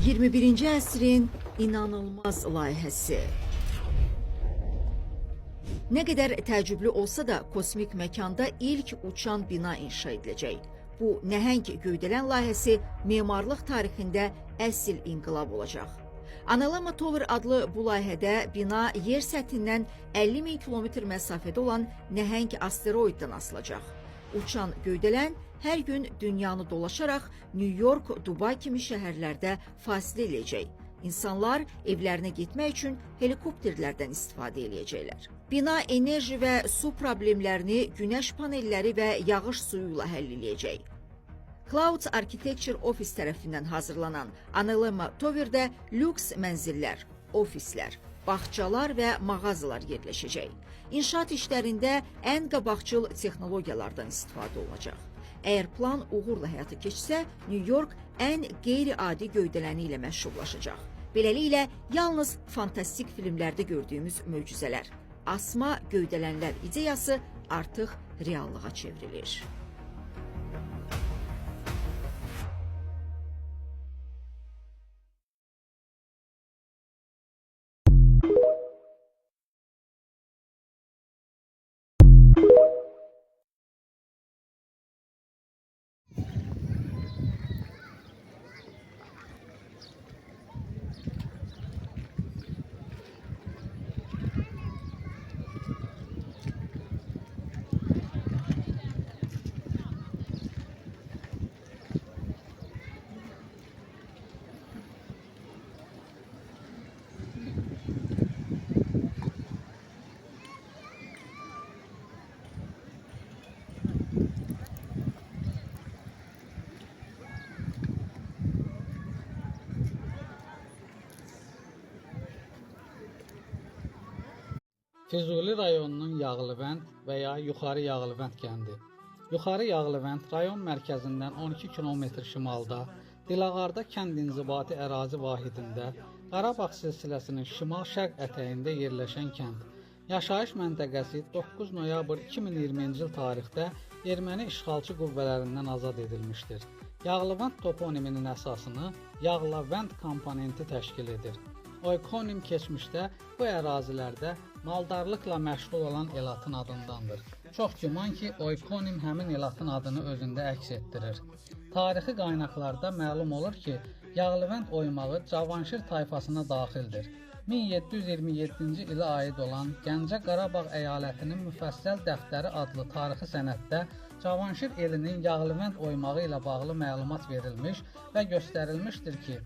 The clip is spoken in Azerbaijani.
21-ci əsrin inanılmaz layihəsi. Nə qədər təəccüblü olsa da, kosmik məkanda ilk uçan bina inşa ediləcək. Bu nəhəng göydələn layihəsi memarlıq tarixində əsl inqilab olacaq. Analama Tower adlı bu layihədə bina yer səthindən 50.000 kilometr məsafədə olan nəhəng asteroiddən asılacaq. Uçan göydələn hər gün dünyanı dolaşaraq New York, Dubay kimi şəhərlərdə fasilə eləyəcək. İnsanlar evlərinə getmək üçün helikopterlərdən istifadə eləyəcəklər. Bina enerji və su problemlərini günəş panelləri və yağış suyu ilə həll eləyəcək. Clouds Architecture Office tərəfindən hazırlanan Analema Tower'də lüks mənzillər, ofislər, bağçalar və mağazalar yerləşəcək. İnşaat işlərində ən qabaqcıl texnologiyalardan istifadə olunacaq. Əgər plan uğurla həyata keçsə, New York ən qeyri-adi göydələni ilə məşhurlaşacaq. Beləliklə, yalnız fantastik filmlərdə gördüyümüz möcüzələr, asma göydələnlər ideyası artıq reallığa çevrilir. Füzuli rayonunun Yağlıvənd və ya Yuxarı Yağlıvənd kəndi. Yuxarı Yağlıvənd rayon mərkəzindən 12 km şimalda, Dilağarda kənd inzibati ərazi vahidində, Qarabağ silsiləsinin şimal-şərq ətəyində yerləşən kənd. Yaşayış məntəqəsi 9 noyabr 2020-ci il tarixdə erməni işğalçı qüvvələrindən azad edilmişdir. Yağlıvənd toponiminin əsasını Yağlavənd komponenti təşkil edir. Oikonim keçmişdə bu ərazilərdə maldarlıqla məşğul olan elatın adındandır. Çox güman ki, oikonim həmin elatın adını özündə əks etdirir. Tarixi qaynaqlarda məlum olur ki, Yağlıvənd oymağı Cavanşir tayfasına daxildir. 1727-ci ilə aid olan Gəncə Qarabağ əyalətinin müfəssəl dəftəri adlı tarixi sənəddə Cavanşir elinin Yağlıvənd oymağı ilə bağlı məlumat verilmiş və göstərilmişdir ki,